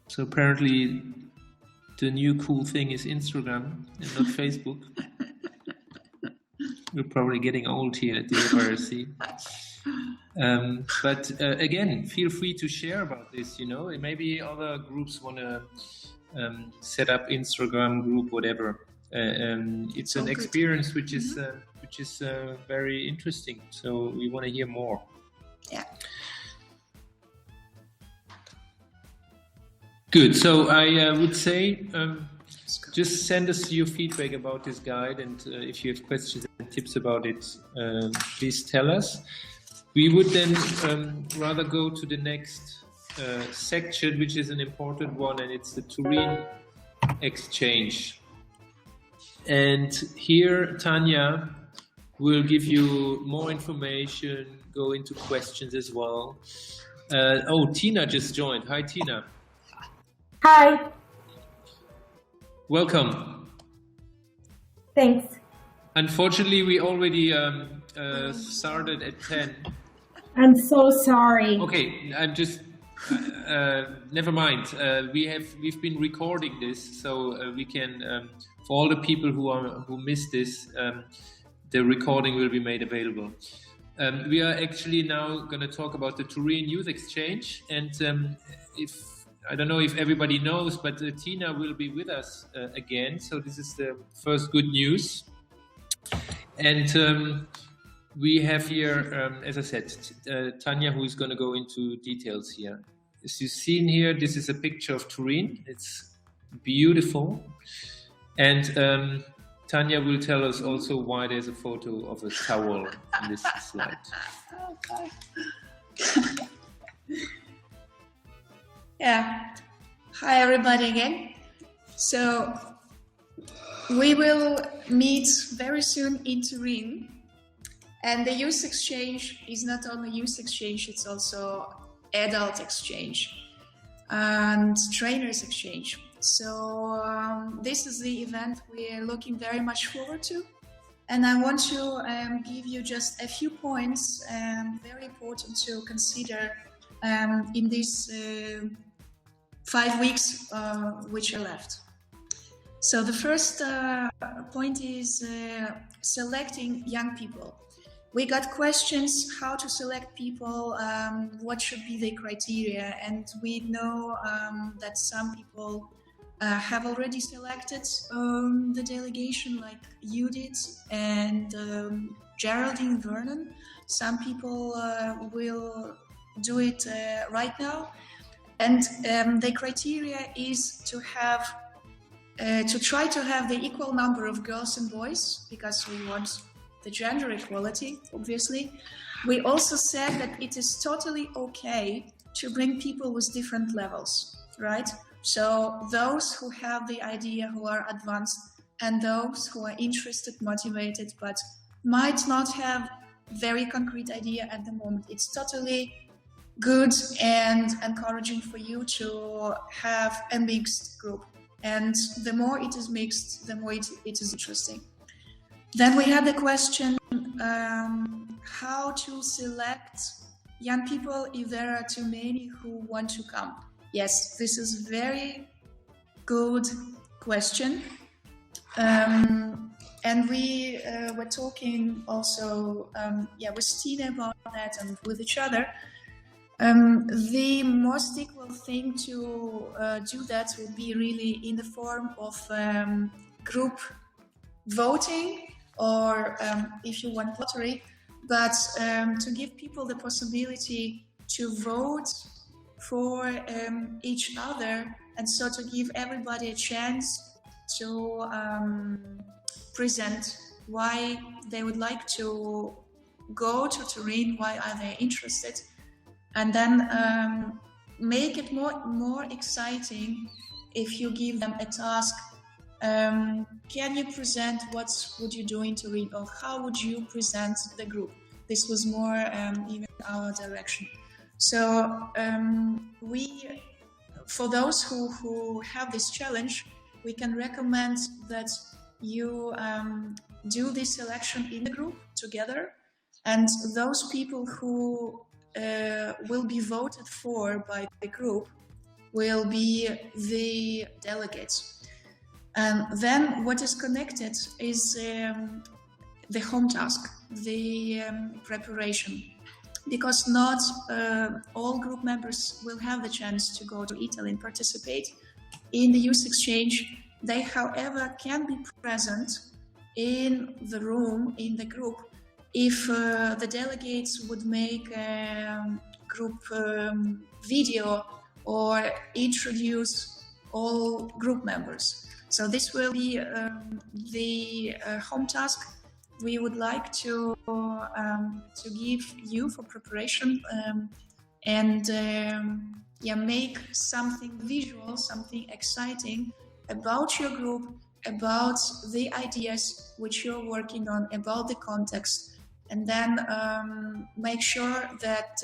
S1: So apparently the new cool thing is Instagram and not Facebook. We're probably getting old here at the FRC. But again, feel free to share about this, maybe other groups want to set up Instagram group, whatever. It's an experience which is very interesting. So we want to hear more.
S9: Yeah.
S1: Good. So I would say just send us your feedback about this guide, and if you have questions and tips about it, please tell us. We would then rather go to the next section, which is an important one, and it's the Turin exchange. And here Tanya will give you more information, go into questions as well. Tina just joined. Hi, Tina.
S10: Hi.
S1: Welcome.
S10: Thanks.
S1: Unfortunately, we already started at 10.
S10: I'm so sorry.
S1: Okay, I'm just never mind. We've been recording this, so we can for all the people who missed this, the recording will be made available. We are actually now going to talk about the Turin Youth Exchange, and I don't know if everybody knows, but Tina will be with us again. So this is the first good news. And we have here, as I said, Tanya, who is going to go into details here. As you've seen here, this is a picture of Turin. It's beautiful. And Tanya will tell us also why there's a photo of a towel in this slide.
S9: Yeah. Hi, everybody again. So we will meet very soon in Turin. And the youth exchange is not only youth exchange, it's also adult exchange and trainers exchange. So this is the event we are looking very much forward to. And I want to give you just a few points very important to consider in these 5 weeks which are left. So the first point is selecting young people. We got questions how to select people, what should be the criteria, and we know that some people have already selected the delegation like you did and Geraldine Vernon. Some people will do it right now, and the criteria is to have to try to have the equal number of girls and boys, because we want the gender equality, obviously. We also said that it is totally okay to bring people with different levels, right? So those who have the idea, who are advanced, and those who are interested, motivated, but might not have very concrete idea at the moment. It's totally good and encouraging for you to have a mixed group. And the more it is mixed, the more it is interesting. Then we had the question, how to select young people if there are too many who want to come. Yes, this is a very good question. And we were talking also with Tina about that and with each other. The most equal thing to do that would be really in the form of group voting, or if you want lottery, but to give people the possibility to vote for each other, and so to give everybody a chance to present why they would like to go to Turin, why are they interested, and then make it more exciting if you give them a task. Can you present what would you do in Turin, or how would you present the group? This was more even our direction. So we, for those who have this challenge, we can recommend that you do this selection in the group together, and those people who will be voted for by the group will be the delegates. Then what is connected is the home task, the preparation, because not all group members will have the chance to go to Italy and participate in the youth exchange. They, however, can be present in the room, in the group, if the delegates would make a group video or introduce all group members. So this will be the home task we would like to give you for preparation, and make something visual, something exciting about your group, about the ideas which you're working on, about the context, and then make sure that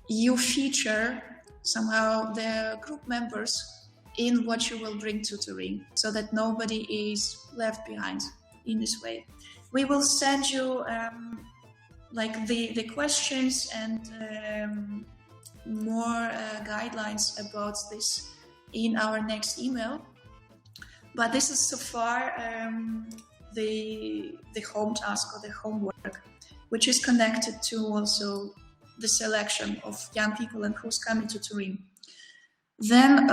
S9: you feature somehow the group members in what you will bring to Turin, so that nobody is left behind in this way. We will send you the questions and more guidelines about this in our next email. But this is so far the home task or the homework, which is connected to also the selection of young people and who's coming to Turin. Then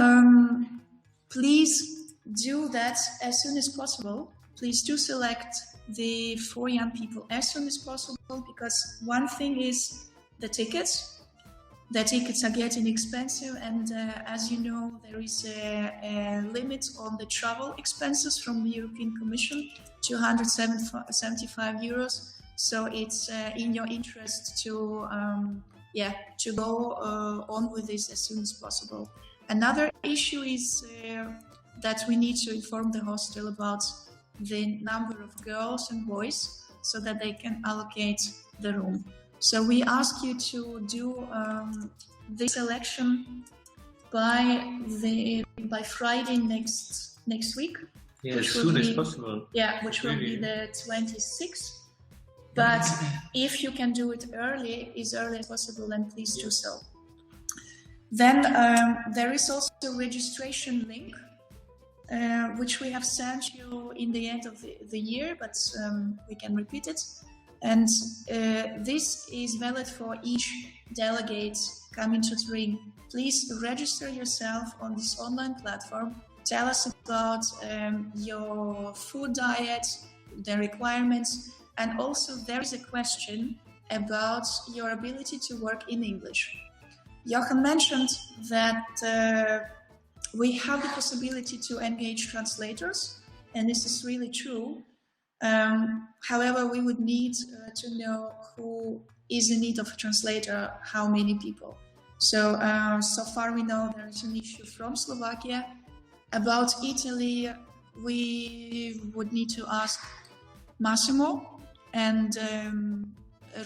S9: please do that as soon as possible. Please do select the 4 young people as soon as possible, because one thing is the tickets, the tickets are getting expensive, and as you know, there is a limit on the travel expenses from the European Commission, 275 euros. So it's in your interest to go on with this as soon as possible. Another issue is that we need to inform the hostel about the number of girls and boys so that they can allocate the room. So we ask you to do this selection by Friday next week.
S1: Yeah, as soon as possible.
S9: Yeah, which will be the 26th. But if you can do it as early as possible, then please do so. Then there is also a registration link, which we have sent you in the end of the year, but we can repeat it. And this is valid for each delegate coming to Turin. Please register yourself on this online platform. Tell us about your food diet, the requirements, and also there is a question about your ability to work in English. Jochen mentioned that we have the possibility to engage translators, and this is really true. However, we would need to know who is in need of a translator, how many people. So far we know there is an issue from Slovakia. About Italy, we would need to ask Massimo and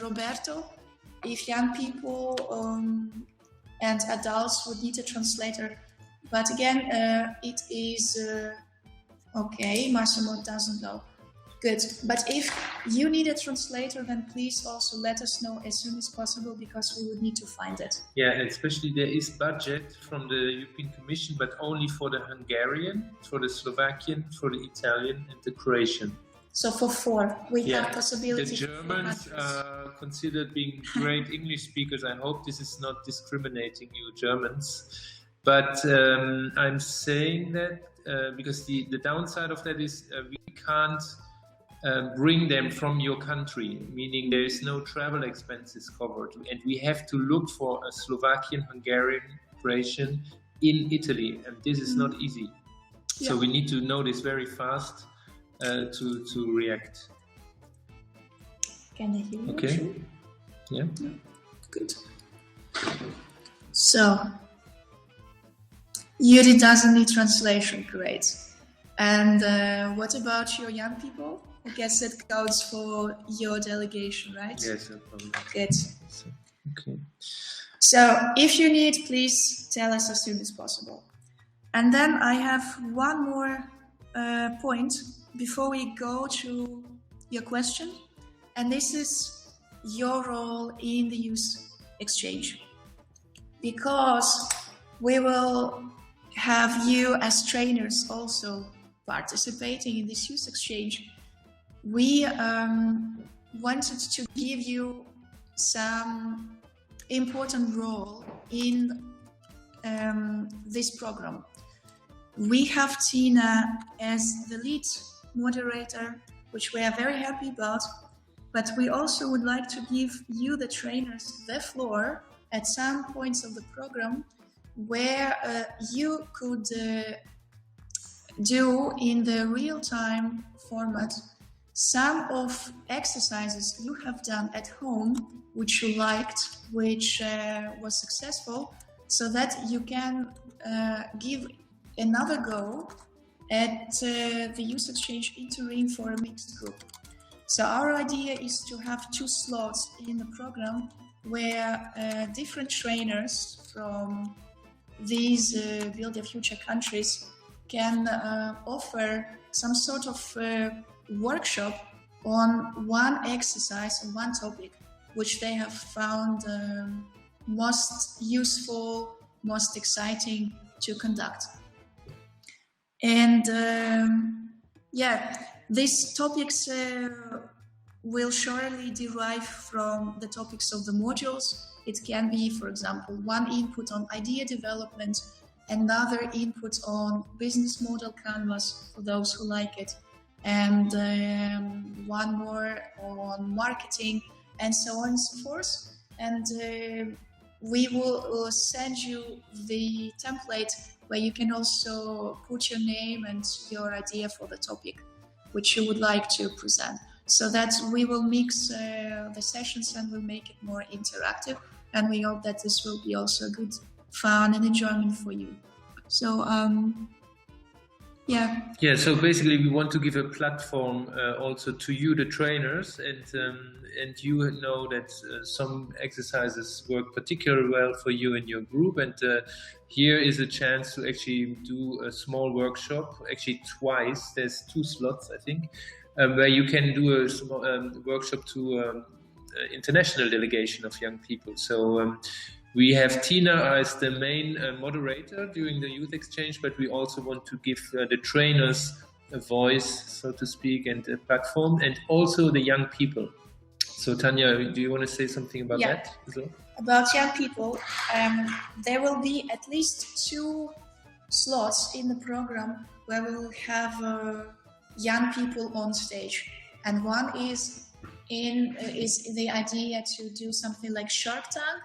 S9: Roberto if young people and adults would need a translator. But again, it is okay, Massimo doesn't know. Good. But if you need a translator, then please also let us know as soon as possible, because we would need to find it.
S1: Yeah, especially there is budget from the European Commission, but only for the Hungarian, for the Slovakian, for the Italian, and the Croatian.
S9: So for 4, we have possibility.
S1: The Germans are considered being great English speakers. I hope this is not discriminating you Germans. But I'm saying that because the downside of that is we can't bring them from your country, meaning there is no travel expenses covered, and we have to look for a Slovakian, Hungarian, Croatian in Italy, and this is not easy. So we need to know this very fast to react.
S9: Can I hear you?
S1: Okay. Yeah.
S9: Good. So Yuri doesn't need translation, great. And what about your young people? I guess it goes for your delegation, right?
S1: Yes, no problem.
S9: Good.
S1: Okay.
S9: So if you need, please tell us as soon as possible. And then I have one more point before we go to your question. And this is your role in the youth exchange. Because we will have you as trainers also participating in this youth exchange. We wanted to give you some important role in this program. We have Tina as the lead moderator, which we are very happy about, but we also would like to give you, the trainers, the floor at some points of the program where you could do in the real-time format some of exercises you have done at home, which you liked, which was successful, so that you can give another go at the youth exchange in Turin for a mixed group. So our idea is to have 2 slots in the program where different trainers from these Build Your Future countries can offer some sort of workshop on one exercise, on one topic, which they have found most useful, most exciting to conduct. And these topics will surely derive from the topics of the modules. It can be, for example, one input on idea development, another input on business model canvas for those who like it, and one more on marketing, and so on and so forth. And we will send you the template where you can also put your name and your idea for the topic which you would like to present, so that we will mix the sessions and we'll make it more interactive, and we hope that this will be also good fun and enjoyment for you. So yeah,
S1: so basically we want to give a platform also to you, the trainers, and you know that some exercises work particularly well for you and your group, and here is a chance to actually do a small workshop, actually twice. There's 2 slots, I think, where you can do a small workshop to international delegation of young people. So we have Tina as the main moderator during the youth exchange, but we also want to give the trainers a voice, so to speak, and a platform, and also the young people. So Tanya, do you want to say something about that as well?
S9: About young people, there will be at least 2 slots in the program where we will have young people on stage, and one is the idea to do something like Shark Tank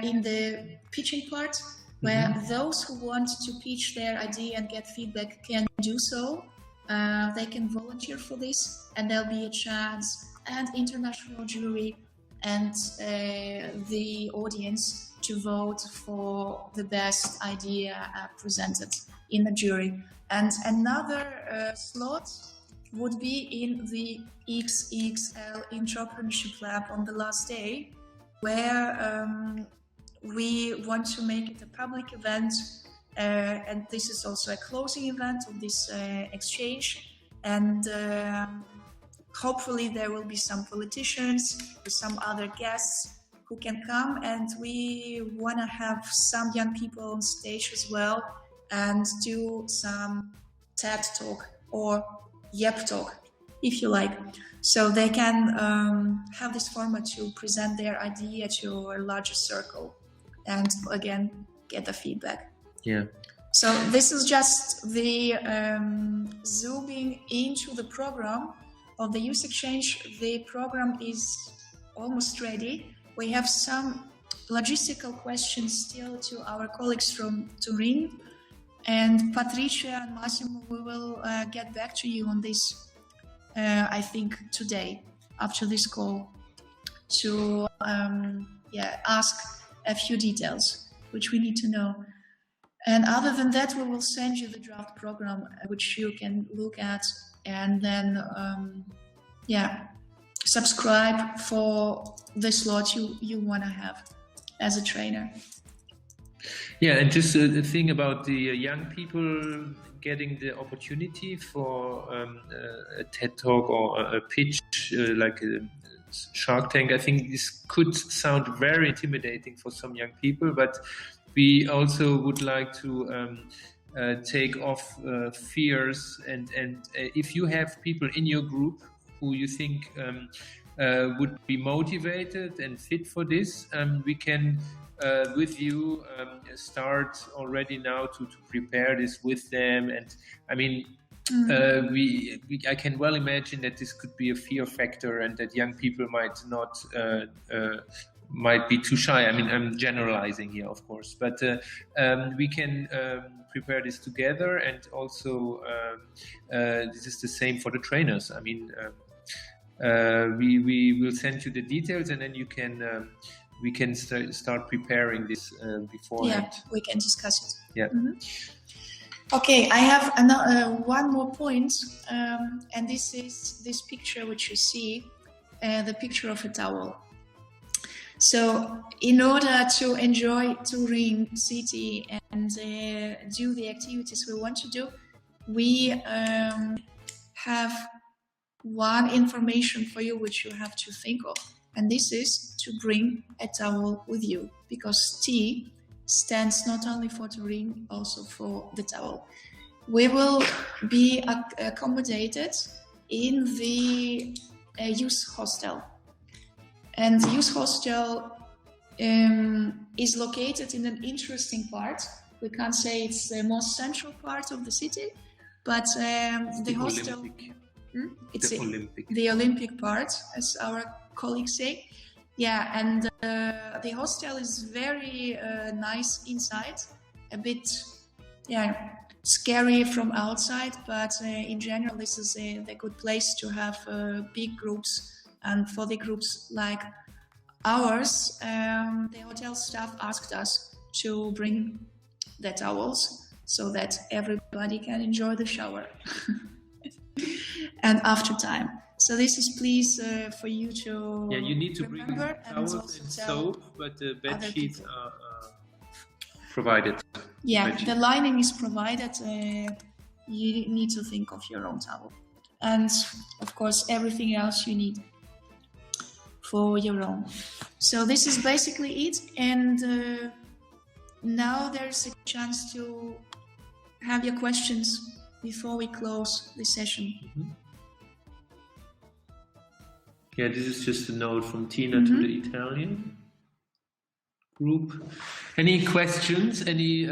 S9: in the pitching part, where those who want to pitch their idea and get feedback can do so. They can volunteer for this, and there'll be a chance and international jury and the audience to vote for the best idea presented in the jury. And another slot would be in the XXL Entrepreneurship Lab on the last day, where we want to make it a public event, and this is also a closing event of this exchange, and hopefully there will be some politicians or some other guests who can come, and we want to have some young people on stage as well and do some TED Talk or Yep Talk, if you like. So they can have this format to present their idea to a larger circle and again get the feedback.
S1: Yeah.
S9: So this is just the zooming into the program of the youth exchange. The program is almost ready. We have some logistical questions still to our colleagues from Turin, and Patricia and Massimo, we will get back to you on this, I think today after this call, to ask a few details which we need to know. And other than that, we will send you the draft program which you can look at, and then subscribe for the slot you want to have as a trainer.
S1: Yeah, and just the thing about the young people getting the opportunity for a TED Talk or a pitch like a Shark Tank, I think this could sound very intimidating for some young people, but we also would like to take off fears, and if you have people in your group who you think would be motivated and fit for this, we can with you start already now to prepare this with them. And I mean, I can well imagine that this could be a fear factor and that young people might be too shy. I mean, I'm generalizing here, of course, but we can prepare this together, and also this is the same for the trainers. I mean, we will send you the details, and then you can we can start preparing this beforehand.
S9: Yeah, we can discuss it.
S1: Yeah.
S9: Okay, I have one more point, and this is this picture which you see, the picture of a towel. So in order to enjoy Turin city and do the activities we want to do, we have one information for you which you have to think of. And this is to bring a towel with you, because T stands not only for Turin, also for the towel. We will be accommodated in the youth hostel. And the youth hostel is located in an interesting part. We can't say it's the most central part of the city, but the hostel...
S1: Olympic.
S9: It's
S1: the Olympic.
S9: The Olympic part, as our colleagues say. Yeah, and the hostel is very nice inside, a bit scary from outside, but in general this is a good place to have big groups. And for the groups like ours, the hotel staff asked us to bring the towels so that everybody can enjoy the shower and after time. So this is please for you to
S1: you need to bring towels and soap, but the bed sheets are provided.
S9: Yeah, the lining is provided. You need to think of your own towel, and of course everything else you need for your own. So this is basically it, and now there's a chance to have your questions before we close the session.
S1: Yeah, this is just a note from Tina to the Italian group. Any questions? Any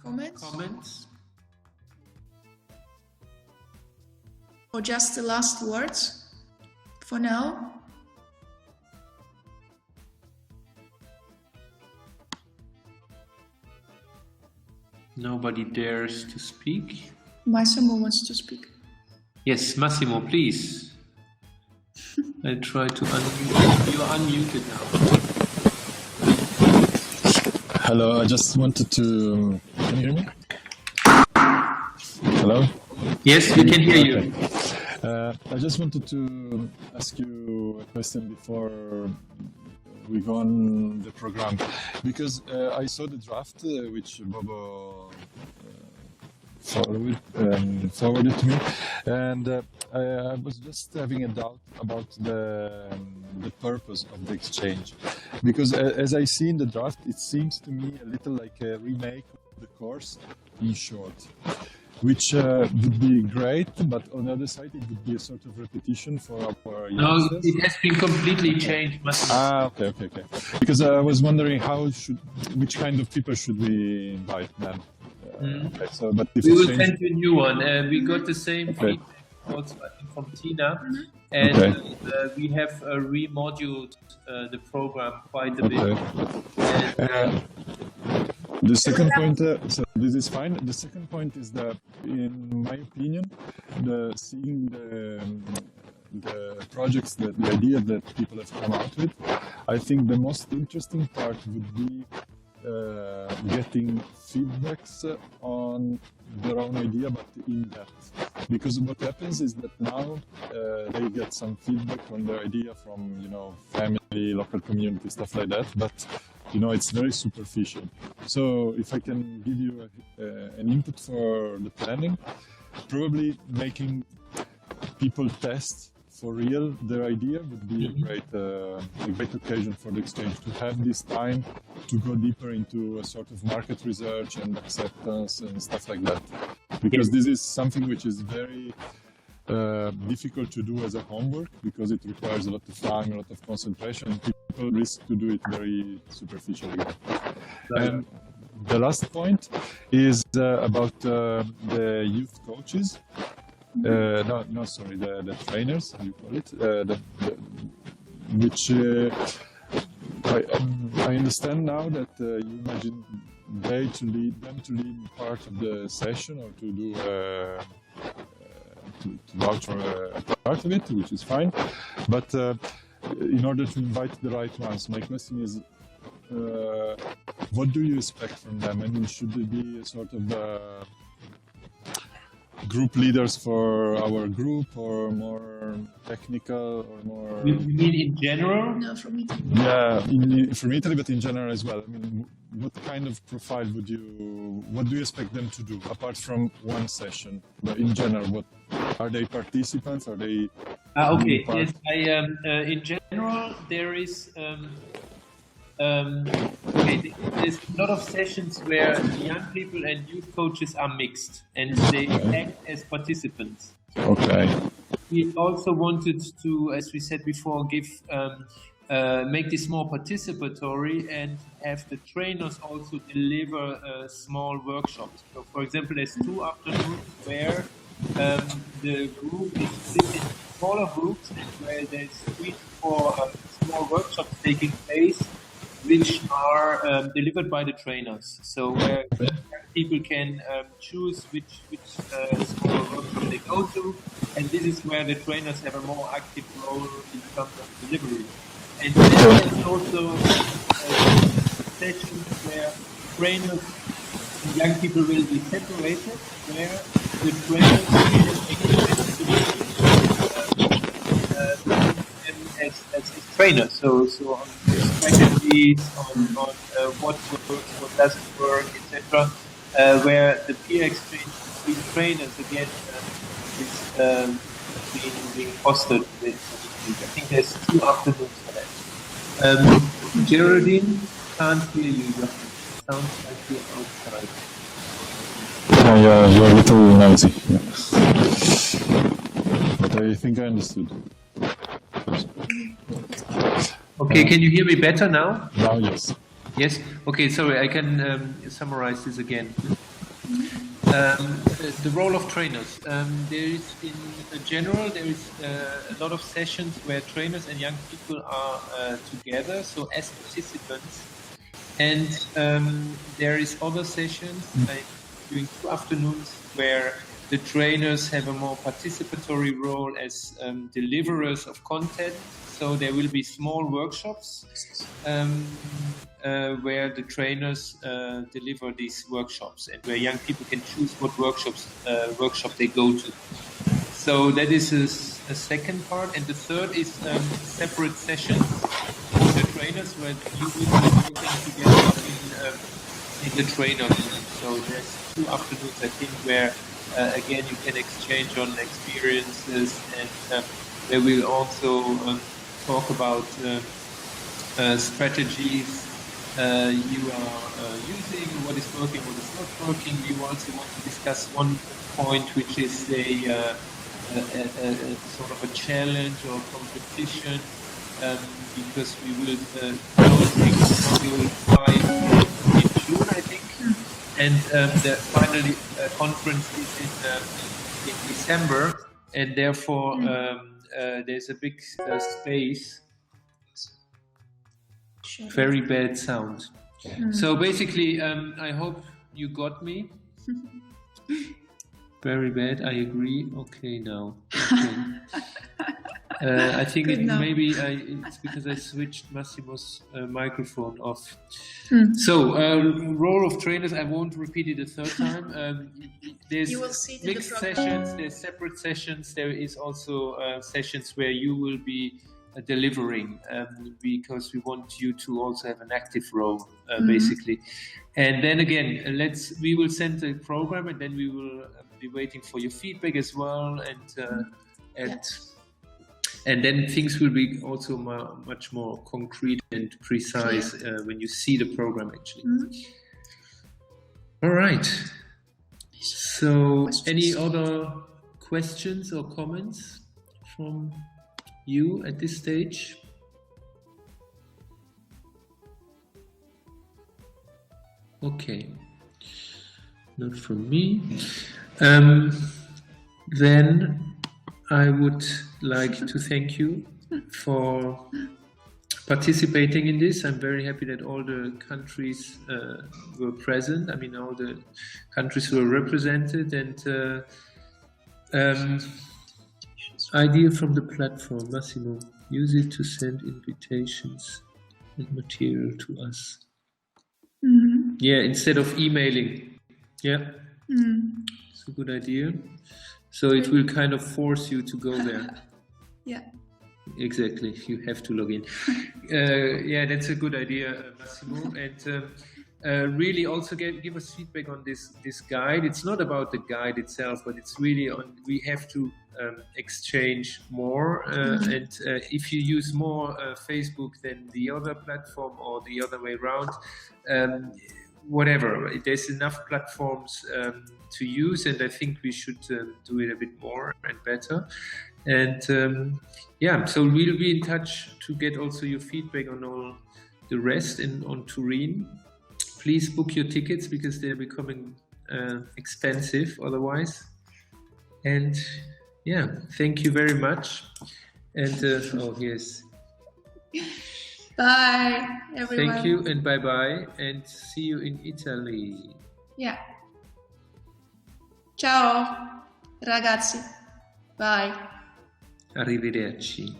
S1: comments?
S9: Or just the last words for now?
S1: Nobody dares to speak.
S9: Massimo wants to speak.
S1: Yes, Massimo, please. I try to unmute. You're unmuted now.
S3: Hello, I just wanted to... Can you hear me? Hello?
S1: Yes, we can hear you.
S3: I just wanted to ask you a question before we go on the program, because I saw the draft which Bobo forwarded to me, and I was just having a doubt about the purpose of the exchange, because as I see in the draft, it seems to me a little like a remake of the course in short, which would be great, but on the other side, it would be a sort of repetition for our youngsters.
S1: No, it has been completely changed.
S3: Okay. Because I was wondering which kind of people should we invite then? Okay, so, but if
S1: we will send you a new one. We got the same feedback also, I think, from Tina, and we have remoduled the program quite a bit. And,
S3: the second point, so this is fine. The second point is that, in my opinion, seeing the projects, the idea that people have come out with, I think the most interesting part would be getting feedbacks on their own idea, but in depth. Because what happens is that now they get some feedback on their idea from, family, local community, stuff like that. But it's very superficial. So if I can give you an input for the planning, probably making people test for real their idea would be a great occasion for the exchange, to have this time to go deeper into a sort of market research and acceptance and stuff like that. Because this is something which is very difficult to do as a homework, because it requires a lot of time, a lot of concentration. People risk to do it very superficially. And the last point is about the youth coaches. The trainers, how you call it, which I understand now that you imagine them to lead part of the session, or to do to vouch for a part of it, which is fine. But in order to invite the right ones, my question is, what do you expect from them? I mean, should they be a sort of group leaders for our group, or more technical, or more...
S1: You mean in general?
S9: No, from Italy.
S3: Yeah, from Italy, but in general as well. I mean, what kind of profile what do you expect them to do, apart from one session? But in general, what are they participants? Are they...
S1: Okay, yes, in general, there is... there's a lot of sessions where young people and youth coaches are mixed, and they act as participants.
S3: Okay.
S1: We also wanted to, as we said before, make this more participatory, and have the trainers also deliver small workshops. So, for example, there's 2 afternoons where the group is split in smaller groups and where there's 3 to 4 small workshops taking place, which are delivered by the trainers. So where people can choose which small workshop they go to, and this is where the trainers have a more active role in terms of delivery. And then there's also sessions where trainers and young people will be separated, where the trainers as trainers. So on strategies, on what works, what doesn't work, etc. Where the peer exchange between trainers again is being fostered. I think there's 2 afternoons for that. Geraldine, can't hear you. Sounds like you're outside.
S3: Yeah, you're a little noisy. Yeah. But I think I understood.
S1: Okay, can you hear me better now?
S3: Now, yes.
S1: Yes? Okay, sorry, I can summarize this again. The role of trainers. There is, in general, there is a lot of sessions where trainers and young people are together, so as participants. And there is other sessions, like during 2 afternoons, where the trainers have a more participatory role as deliverers of content. So there will be small workshops where the trainers deliver these workshops, and where young people can choose what workshop they go to. So that is a second part, and the third is separate sessions with the trainers where you will be working together in the trainer room. So there's 2 afternoons, I think, where again you can exchange on experiences, and they will also talk about strategies you are using, what is working, what is not working. We also want to discuss one point, which is a sort of a challenge or competition, because we will closing module 5 in June, I think, and the final conference is in December, and therefore there's a big space. Very bad sound. So basically, I hope you got me. Very bad, I agree. Okay, now. Okay. I think maybe it's because I switched Massimo's microphone off. So, role of trainers, I won't repeat it a third time. There's mixed sessions, there's separate sessions, there is also sessions where you will be delivering, because we want you to also have an active role, basically. And then again, we will send the program, and then we will be waiting for your feedback as well, and then things will be also much more concrete and precise when you see the program actually. All right. So, any other questions or comments from you at this stage? Okay, not from me. Then I would like to thank you for participating in this. I'm very happy that all the countries were present. I mean, all the countries were represented, and idea from the platform, Massimo, use it to send invitations and material to us. Yeah, instead of emailing. Yeah, it's a good idea. So it will kind of force you to go there.
S9: Yeah.
S1: Exactly, you have to log in. Yeah, that's a good idea, Massimo. And really also give us feedback on this guide. It's not about the guide itself, but it's really on, we have to exchange more. And if you use more Facebook than the other platform or the other way around, whatever, there's enough platforms to use, and I think we should do it a bit more and better. And yeah, so we'll be in touch to get also your feedback on all the rest and on Turin. Please book your tickets because they're becoming expensive otherwise. And Yeah, thank you very much. And here's.
S9: Bye, everyone.
S1: Thank you and bye-bye, and see you in Italy.
S9: Yeah. Ciao, ragazzi. Bye.
S1: Arrivederci.